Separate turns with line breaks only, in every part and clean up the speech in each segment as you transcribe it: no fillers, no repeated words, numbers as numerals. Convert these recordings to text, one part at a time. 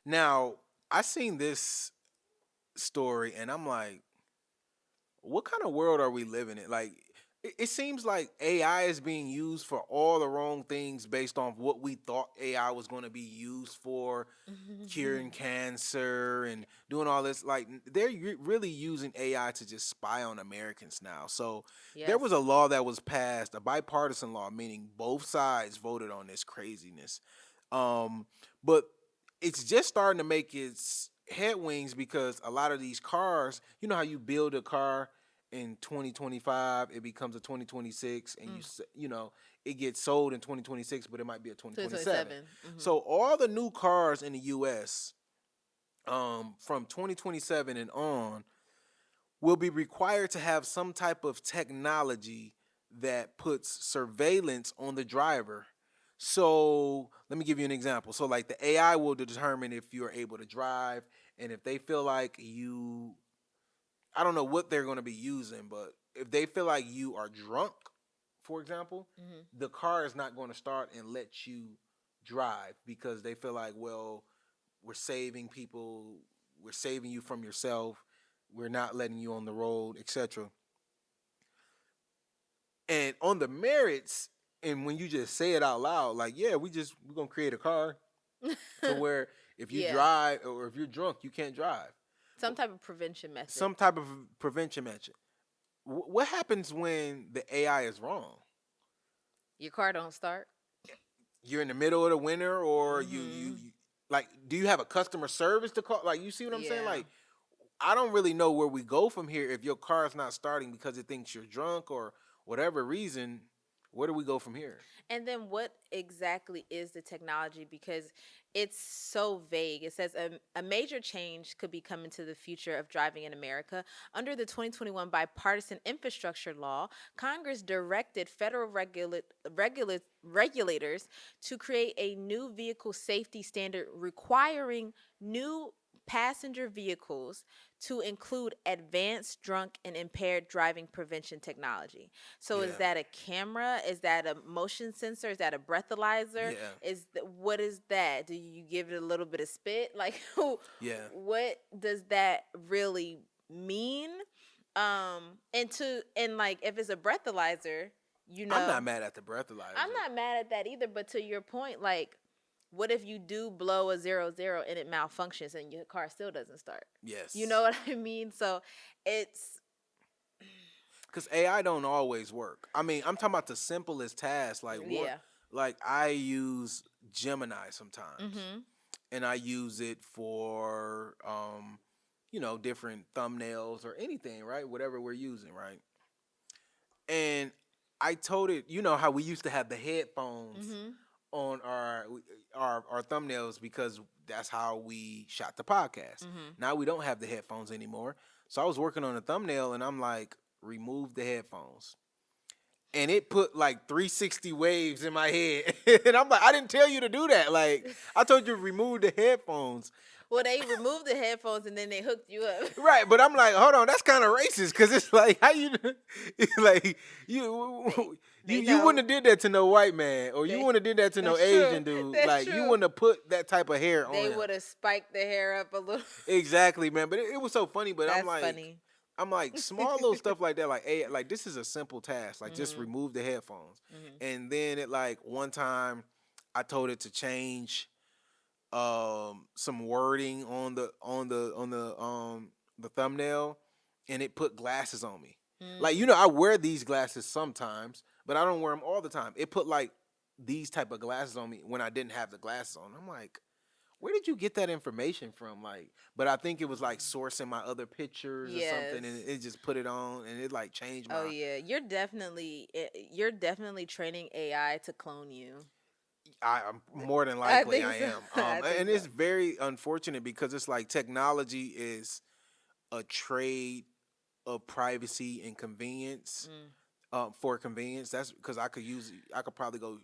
Now, I seen this story and I'm like, what kind of world are we living in? Like, it seems like AI is being used for all the wrong things based on what we thought AI was going to be used for, curing cancer and doing all this. Like, they're really using AI to just spy on Americans now. So there was a
Yes.
law that was passed, a bipartisan law, meaning both sides voted on this craziness. Um, but it's just starting to make its headwings because a lot of these cars, you know how you build a car in 2025, it becomes a 2026, and
Mm.
you know it gets sold in 2026, but it might be a 2027.
2027.
So all the new cars in the U.S. From 2027 and on will be required to have some type of technology that puts surveillance on the driver. So let me give you an example. So like the AI will determine if you're able to drive, and if they feel like you, I don't know what they're going to be using, but if they feel like you are drunk, for example,
Hmm.
the car is not going to start and let you drive because they feel like, well, we're saving people, we're saving you from yourself, we're not letting you on the road, etc. And on the merits, and when you just say it out loud, like, yeah, we're gonna create a car to where if you
Yeah.
drive or if you're drunk, you can't drive.
Some type of prevention method.
Some type of prevention measure. What happens when the AI is wrong?
Your car don't start.
You're in the middle of the winter, or
Hmm.
like, do you have a customer service to call? Like, you see what I'm saying?
Yeah.
Like, I don't really know where we go from here if your car is not starting because it thinks you're drunk or whatever reason. Where do we go from here?
And then what exactly is the technology? Because it's so vague. It says a major change could be coming to the future of driving in America. Under the 2021 bipartisan infrastructure law, Congress directed federal regulators to create a new vehicle safety standard requiring new passenger vehicles to include advanced drunk and impaired driving prevention technology. So is
Yeah,
that a camera? Is that a motion sensor? Is that a breathalyzer?
yeah,
What is that? Do you give it a little bit of spit? Like
yeah.
what does that really mean? And like if it's a breathalyzer, you
I'm not
know,
mad at the
I'm
breathalyzer.
not mad at that either, but to your point, like what if you do blow a 00 and it malfunctions and your car still doesn't start? You know
Yes,
what I mean? So it's
because AI don't always work. I mean, I'm talking about the simplest tasks.
yeah.
Like I use Gemini sometimes,
Mhm.
and I use it for different thumbnails or anything, right? Whatever we're using, right? And I told it, you know how we used to have the headphones
Mhm.
on our thumbnails because that's how we shot the podcast.
Mhm.
Now we don't have the headphones anymore. So I was working on a thumbnail and I'm like, remove the headphones. And it put like 360 waves in my head. And I'm like, I didn't tell you to do that. Like, I told you to remove the headphones.
Well, they removed the headphones and then they hooked you up.
Right, but I'm like, hold on, that's kind of racist because it's like how you, like
they
you wouldn't
know.
have did that to no white man, or you
They
wouldn't have did that to no
That's true.
Asian dude.
That's
Like you
true.
wouldn't have put that type of hair on
They
him.
would have spiked the hair up a little.
Exactly, man. But it was so funny. But
That's funny.
I'm like small little stuff like that. Like, hey, like this is a simple task. Like just
Mhm.
remove the headphones,
Mhm.
and then it like one time, I told it to change some wording on the thumbnail, and it put glasses on me. Like,
Mm.
I wear these glasses sometimes, but I don't wear them all the time. It put like these type of glasses on me when I didn't have the glasses on. I'm like, where did you get that information from? Like, but I think it was like sourcing my other pictures or something, and
Yes.
it just put it on, and it like changed
Oh
my.
yeah, you're definitely training AI to clone you.
I'm more than
I
likely I
think so.
am.
I
And
think
it's
so.
very unfortunate because it's like technology is a trade of privacy and convenience.
Mm.
For convenience, that's because I could probably go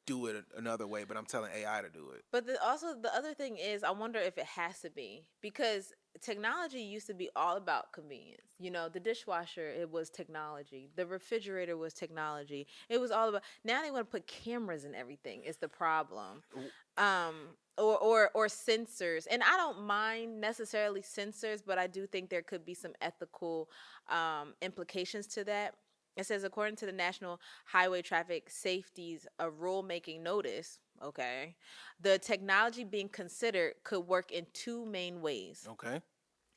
do it another way, but I'm telling AI to do it.
But also the other thing is, I wonder if it has to be because technology used to be all about convenience. You know, the dishwasher it was technology, the refrigerator was technology. It was all about. Now they want to put cameras in everything. Is the problem? Um, or sensors. And I don't mind necessarily sensors, but I do think there could be some ethical implications to that. It says, according to the National Highway Traffic Safety's a rulemaking notice, okay, the technology being considered could work in two main ways.
Okay.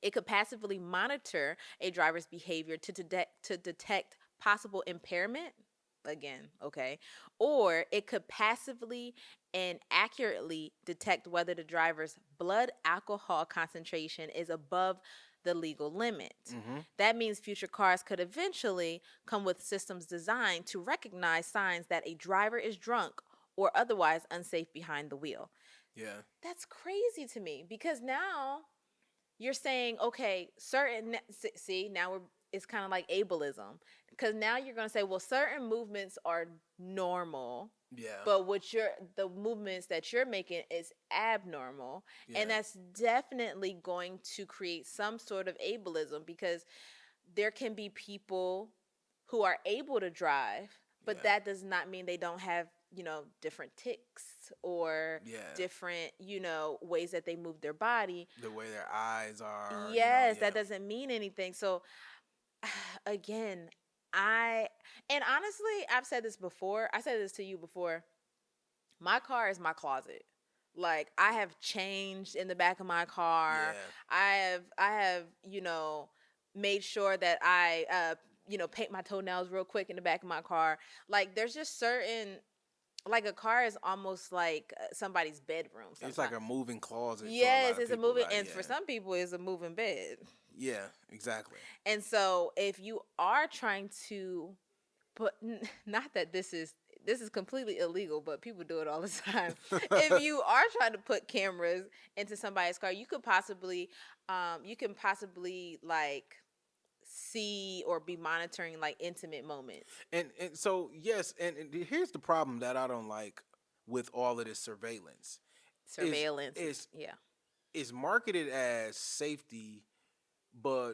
It could passively monitor a driver's behavior to detect possible impairment. Again, okay. Or it could passively and accurately detect whether the driver's blood alcohol concentration is above the legal limit.
Mm-hmm.
That means future cars could eventually come with systems designed to recognize signs that a driver is drunk or otherwise unsafe behind the wheel.
Yeah.
That's crazy to me because now you're saying, okay, certain, see, now it's kind of like ableism, because now you're going to say, well, certain movements are normal,
Yeah.
but the movements that you're making is abnormal.
Yeah.
And that's definitely going to create some sort of ableism, because there can be people who are able to drive, but
Yeah.
that does not mean they don't have, different tics or
Yeah.
different, ways that they move their body.
The way their eyes are,
Yes,
yeah.
that doesn't mean anything. So again, and honestly, I've said this before. I said this to you before. My car is my closet. Like, I have changed in the back of my car.
Yeah.
I have, made sure that I paint my toenails real quick in the back of my car. Like, there's just certain, like, a car is almost like somebody's bedroom sometimes.
It's like a moving closet.
Yes,
for a lot of
it's a
people,
moving,
like,
and
yeah.
for some people, it's a moving bed.
Yeah, exactly.
And so, if you are trying to put, not that this is completely illegal, but people do it all the time. If you are trying to put cameras into somebody's car, you can possibly like see or be monitoring like intimate moments.
And so yes, and here's the problem that I don't like with all of this surveillance.
Surveillance,
Is
yeah.
is marketed as safety, but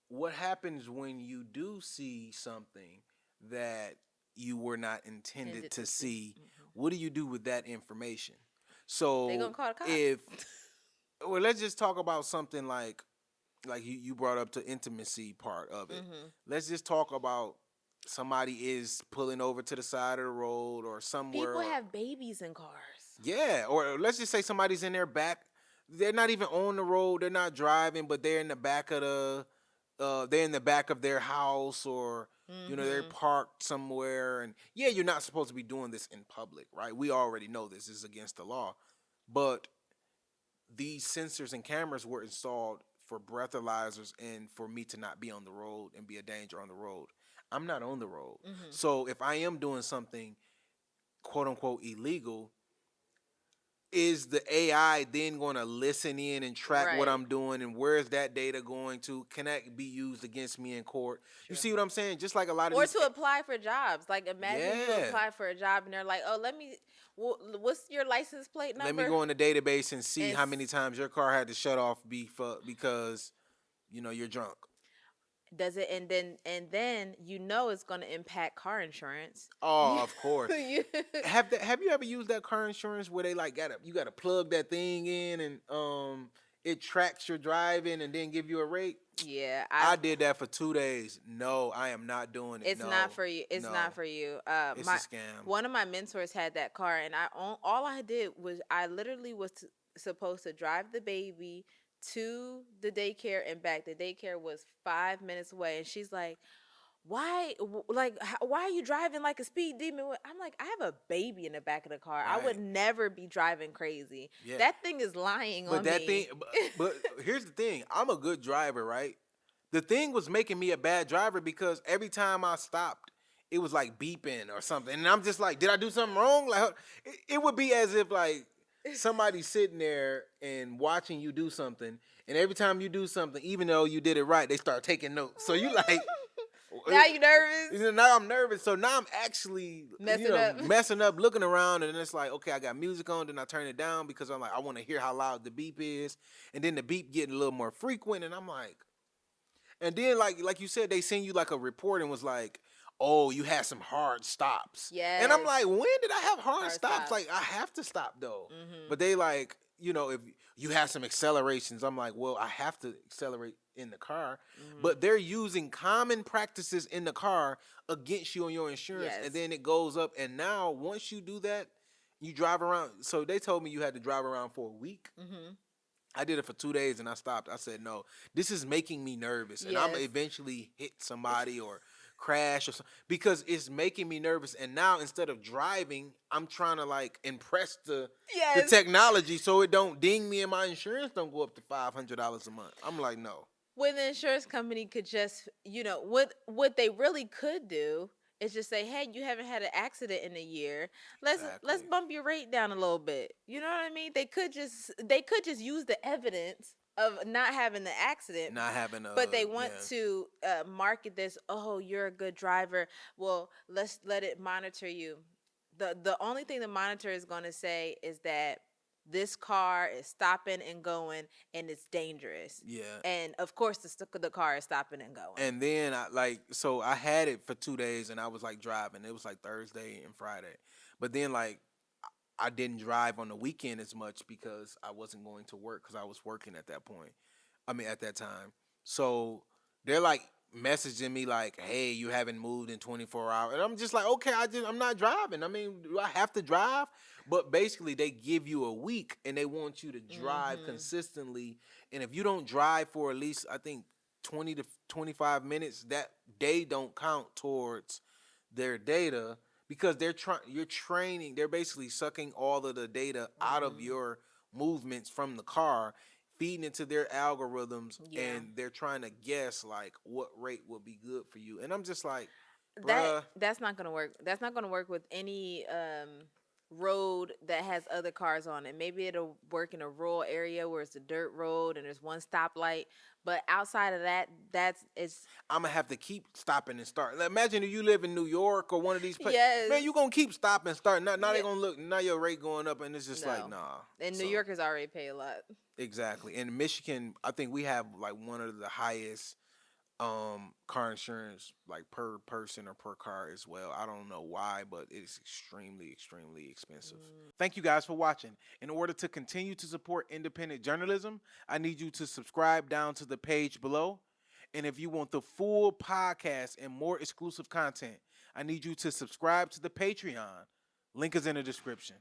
what happens when you do see something that you were not intended to see? What do you do with that information? So
They gonna call the cops.
if well, let's just talk about something like you brought up the intimacy part of it. Let's just talk about somebody is pulling over to the side of the road or somewhere.
People have babies in cars.
Yeah, or let's just say somebody's in their back. They're not even on the road. They're not driving, but they're in the back of they're in the back of their house, or they're parked somewhere. And yeah, you're not supposed to be doing this in public, right? We already know this is against the law, but these sensors and cameras were installed for breathalyzers and for me to not be on the road and be a danger on the road. I'm not on the road. So if I am doing something quote unquote illegal, is the AI then going to listen in and track what I'm doing, and where is that data going to? Can that be used against me in court? Sure. You see what I'm saying? Just like a lot of
or to apply for jobs. Like, imagine you
Yeah.
apply for a job and they're like, "Oh, what's your license plate number?
Let me go in the database and see how many times your car had to shut off because you're drunk."
Does it? And then it's going to impact car insurance.
Oh, of course. Have you ever used that car insurance where they like you gotta plug that thing in and it tracks your driving and then give you a rate?
Yeah,
I did that for 2 days. No, I am not doing it.
It's not for you. It's not for you.
It's a scam.
One of my mentors had that car, and all I did was I literally was supposed to drive the baby to the daycare and back. The daycare was 5 minutes away, and she's like, why are you driving like a speed demon? I'm like, I have a baby in the back of the car. Right. I would never be driving crazy. Yeah. That thing is lying on me.
But here's the thing. I'm a good driver, right? The thing was making me a bad driver because every time I stopped, it was like beeping or something. And I'm just like, did I do something wrong? Like, it would be as if like somebody's sitting there and watching you do something. And every time you do something, even though you did it right, they start taking notes. So you like...
Now you nervous?
Now I'm nervous. So now I'm actually messing up, looking around, and it's like, okay, I got music on, then I turn it down because I'm like, I want to hear how loud the beep is. And then the beep getting a little more frequent, and I'm like... And then like you said, they send you like a report and was like, oh, you had some hard stops.
Yeah.
And I'm like, when did I have hard stops? Like, I have to stop though. But they like, if you have some accelerations, I'm like, well, I have to accelerate in the car.
Hmm.
But they're using common practices in the car against you on your insurance, and
Yes.
then it goes up. And now, once you do that, you drive around. So they told me you had to drive around for a week.
Hmm.
I did it for 2 days and I stopped. I said, no, this is making me nervous, and I'm
Yes.
eventually hit somebody or crash or something because it's making me nervous. And now instead of driving, I'm trying to like impress the
Yes.
technology so it don't ding me and my insurance don't go up to $500 a month. I'm like, no,
When the insurance company could just, what they really could do is just say, "Hey, you haven't had an accident in a year. Let's
exactly.
bump your rate down a little bit." You know what I mean? They could just use the evidence of not having the accident,
Not having
but they
yeah,
want to market this. Oh, you're a good driver. Well, let's let it monitor you. The only thing the monitor is going to say is that this car is stopping and going and it's dangerous,
yeah.
and of course the car is stopping and going.
And then I had it for 2 days and I was like driving. It was like Thursday and Friday. But then like I didn't drive on the weekend as much because I wasn't going to work because I was working at that point. I mean, at that time. So they're like messaging me like, "Hey, you haven't moved in 24 hours," and I'm just like, "Okay, I'm not driving. I mean, do I have to drive?" But basically, they give you a week and they want you to drive
Hmm.
consistently. And if you don't drive for at least, I think, 20 to 25 minutes, that they don't count towards their data because you're training, they're basically sucking all of the data out of
Hmm.
your movements from the car, feeding into their algorithms,
Yeah.
and they're trying to guess like what rate would be good for you. And I'm just like,
that
bruh,
that's not gonna work. That's not gonna work with any road that has other cars on it. Maybe it'll work in a rural area where it's a dirt road and there's one stoplight, but outside of that, that's it's
I'm gonna have to keep stopping and starting. Like, imagine if you live in New York or one of these places, man,
yes.
you gonna keep stopping and starting. Now they
Yeah.
gonna look, now your rate going up, and it's just like,
No.
nah.
And New
So
Yorkers already pay a lot.
exactly. In Michigan, I think we have like one of the highest car insurance like per person or per car as well. I don't know why, but it's extremely expensive.
Mm.
Thank you guys for watching. In order to continue to support independent journalism, I need you to subscribe down to the page below. And if you want the full podcast and more exclusive content, I need you to subscribe to the Patreon. Link is in the description.